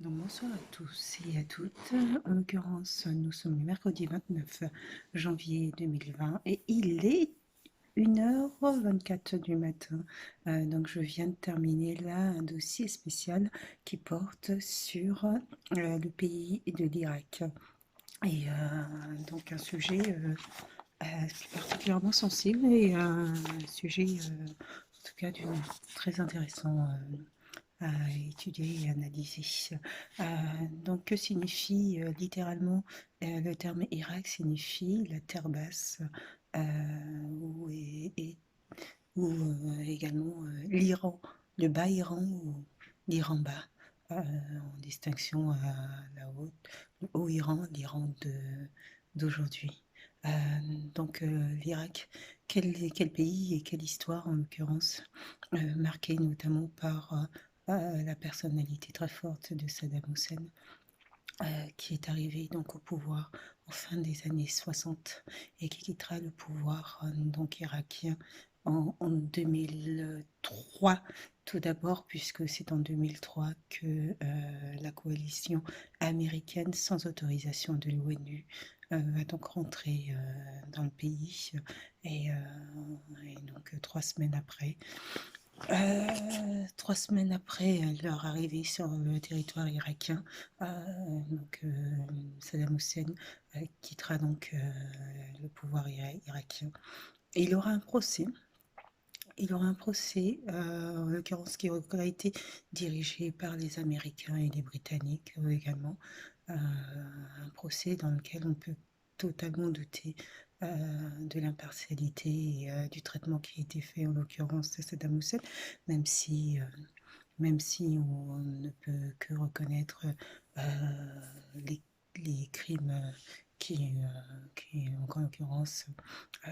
Donc, bonsoir à tous et à toutes. En l'occurrence, nous sommes le mercredi 29 janvier 2020 et il est 1h24 du matin. Donc, je viens de terminer là un dossier spécial qui porte sur le pays de l'Irak. Et donc, un sujet particulièrement sensible et un sujet, en tout cas, très intéressant à étudier et analyser. Euh, donc, que signifie littéralement le terme Irak signifie la terre basse ou, également l'Iran, le bas Iran ou l'Iran bas, en distinction à la haute, le haut Iran, l'Iran d'aujourd'hui. Euh, donc l'Irak, quel pays et quelle histoire en l'occurrence, marquée notamment par la personnalité très forte de Saddam Hussein, qui est arrivé donc au pouvoir en fin des années 60 et qui quittera le pouvoir donc irakien en 2003 tout d'abord, puisque c'est en 2003 que la coalition américaine sans autorisation de l'ONU va donc rentrer dans le pays et donc 3 semaines après 3 semaines après leur arrivée sur le territoire irakien, donc Saddam Hussein quittera donc le pouvoir irakien. Et il aura un procès. Il aura un procès, en l'occurrence qui aura été dirigé par les Américains et les Britanniques également. Un procès dans lequel on peut totalement douter de l'impartialité et du traitement qui a été fait en l'occurrence de Saddam Hussein, même si, euh, même si on ne peut que reconnaître les, crimes qui, en l'occurrence, euh,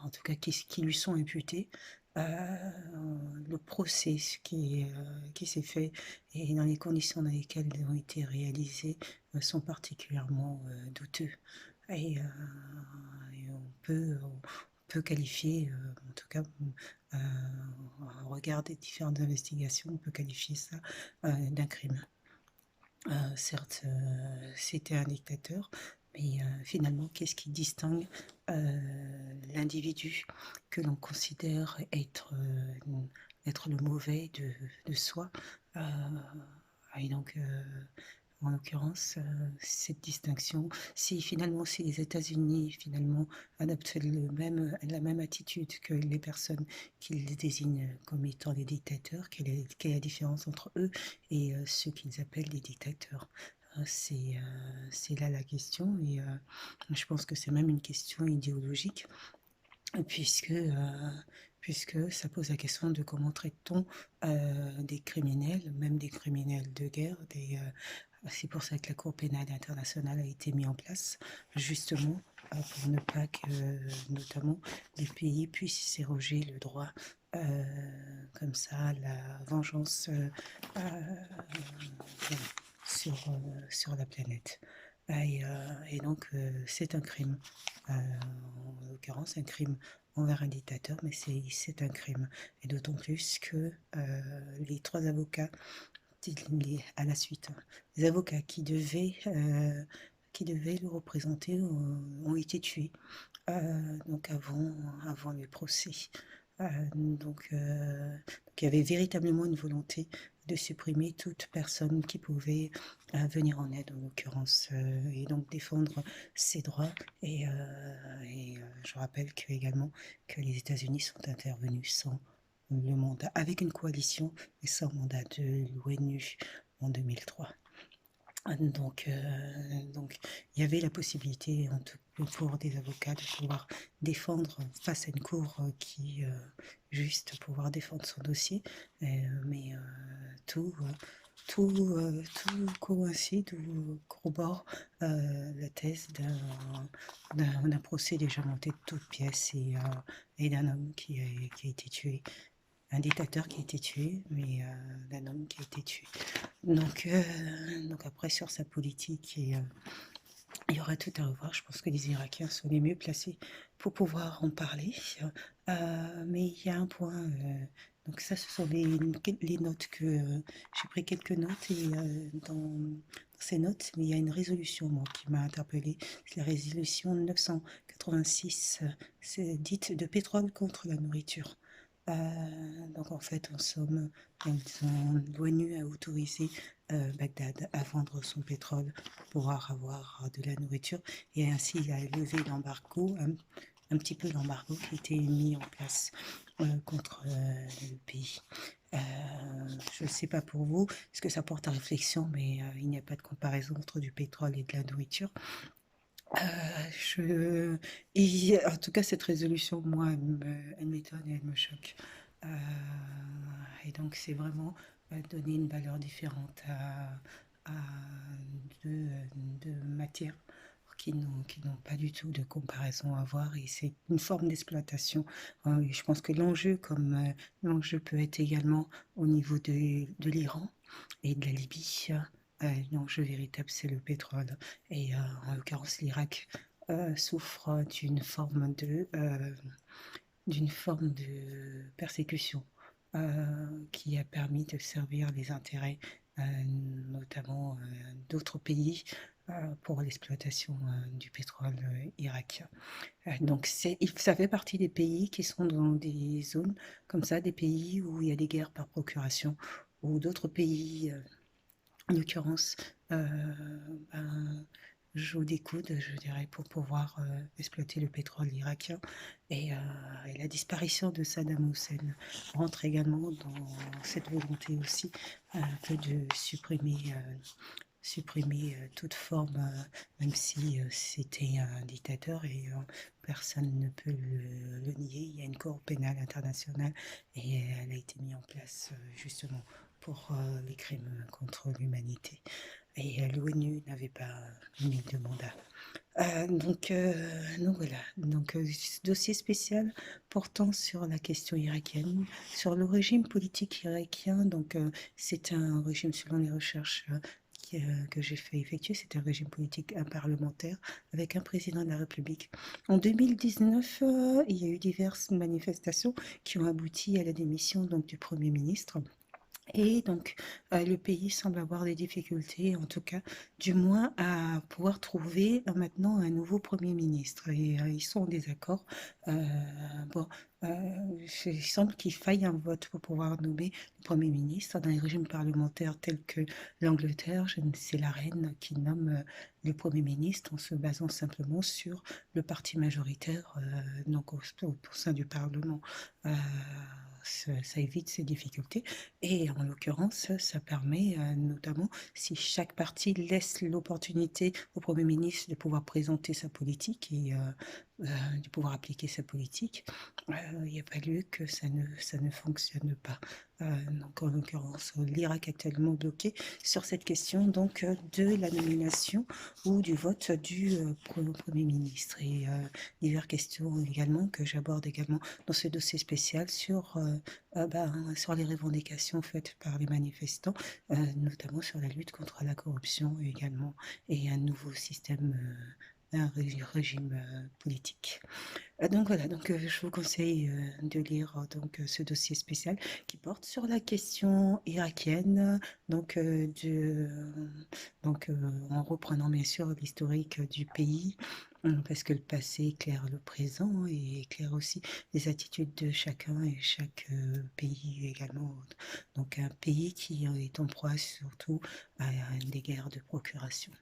en tout cas qui lui sont imputés. Euh, le procès qui s'est fait et dans les conditions dans lesquelles ils ont été réalisés sont particulièrement douteux. Et, et on peut qualifier, en tout cas, euh, au regard des différentes investigations, on peut qualifier ça d'un crime. Certes, c'était un dictateur, mais finalement, qu'est-ce qui distingue l'individu que l'on considère être le mauvais de soi et donc, en l'occurrence, cette distinction, si les États-Unis finalement adoptent la même attitude que les personnes qu'ils désignent comme étant des dictateurs, quelle est la différence entre eux et ceux qu'ils appellent des dictateurs? C'est là la question et je pense que c'est même une question idéologique puisque, puisque ça pose la question de comment traite-t-on des criminels, même des criminels de guerre. C'est pour ça que la Cour pénale internationale a été mise en place, justement pour ne pas que, notamment, les pays puissent s'éroger le droit comme ça, la vengeance sur la planète. Et donc, c'est un crime. En l'occurrence, un crime envers un dictateur, mais c'est un crime. Et d'autant plus que les trois avocats, à la suite, les avocats qui devaient le représenter ont été tués donc avant le procès. Donc il y avait véritablement une volonté de supprimer toute personne qui pouvait venir en aide, en l'occurrence, et donc défendre ses droits. Je rappelle également que les États-Unis sont intervenus sans le mandat, avec une coalition, et sans mandat de l'ONU en 2003. Donc, il y avait la possibilité, en tout pour des avocats, de pouvoir défendre face à une cour juste pouvoir défendre son dossier, mais tout, tout coïncide ou corrobore la thèse d'un procès déjà monté de toutes pièces et d'un homme qui a été tué, un dictateur qui a été tué, mais d'un homme qui a été tué. Donc après, sur sa politique Il y aura tout à revoir. Je pense que les Irakiens sont les mieux placés pour pouvoir en parler. Mais il y a un point, donc ça, ce sont les notes que j'ai pris quelques notes et dans ces notes, mais il y a une résolution moi, qui m'a interpellée. C'est la résolution 986, c'est dite de pétrole contre la nourriture. Donc en fait, en somme, l'ONU a autorisé Bagdad à vendre son pétrole pour pouvoir avoir de la nourriture et ainsi a levé l'embargo, un petit peu l'embargo qui était mis en place contre le pays. Euh, je ne sais pas pour vous ce que ça porte à réflexion, mais il n'y a pas de comparaison entre du pétrole et de la nourriture. En tout cas, cette résolution, moi, elle m'étonne et elle me choque. Euh, et donc, c'est vraiment donner une valeur différente à deux, deux matières qui n'ont pas du tout de comparaison à voir. Et c'est une forme d'exploitation. Et je pense que l'enjeu, comme l'enjeu peut être également au niveau de l'Iran et de la Libye. L'enjeu véritable, c'est le pétrole. Et en l'occurrence, l'Irak souffre d'une forme de persécution qui a permis de servir les intérêts euh, notamment d'autres pays pour l'exploitation du pétrole irakien. Donc ça fait partie des pays qui sont dans des zones comme ça, des pays où il y a des guerres par procuration, ou d'autres pays en l'occurrence, ben, jouent des coudes, je dirais, pour pouvoir exploiter le pétrole irakien. Et la disparition de Saddam Hussein rentre également dans cette volonté aussi que de supprimer toute forme, même si c'était un dictateur et personne ne peut le nier. Il y a une Cour pénale internationale et elle a été mise en place justement pour les crimes contre l'humanité. Et l'ONU n'avait pas mis de mandat. Donc voilà, donc dossier spécial portant sur la question irakienne, sur le régime politique irakien. Donc c'est un régime, selon les recherches que j'ai fait effectuer, c'est un régime politique parlementaire avec un président de la République. En 2019, il y a eu diverses manifestations qui ont abouti à la démission donc du Premier ministre. Et donc, le pays semble avoir des difficultés, en tout cas, du moins à pouvoir trouver maintenant un nouveau Premier ministre. Et ils sont en désaccord. Euh, bon, il semble qu'il faille un vote pour pouvoir nommer le Premier ministre. Dans les régimes parlementaires tels que l'Angleterre, c'est la reine qui nomme le Premier ministre en se basant simplement sur le parti majoritaire donc au sein du Parlement. Euh, ça évite ces difficultés. Et en l'occurrence, ça permet notamment, si chaque parti laisse l'opportunité au Premier ministre de pouvoir présenter sa politique et de pouvoir appliquer sa politique, il n'y a pas lieu que ça ne fonctionne pas. Donc en l'occurrence, l'Irak est actuellement bloqué sur cette question donc de la nomination ou du vote du Premier ministre. Et diverses questions également que j'aborde également dans ce dossier spécial sur les revendications faites par les manifestants, notamment sur la lutte contre la corruption également, et un nouveau système, régime politique. Donc voilà, donc je vous conseille de lire donc ce dossier spécial qui porte sur la question irakienne, donc, en reprenant bien sûr l'historique du pays, parce que le passé éclaire le présent et éclaire aussi les attitudes de chacun et chaque pays également. Donc un pays qui est en proie surtout à des guerres de procuration.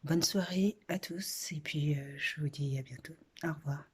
Bonne soirée à tous et puis je vous dis à bientôt. Au revoir.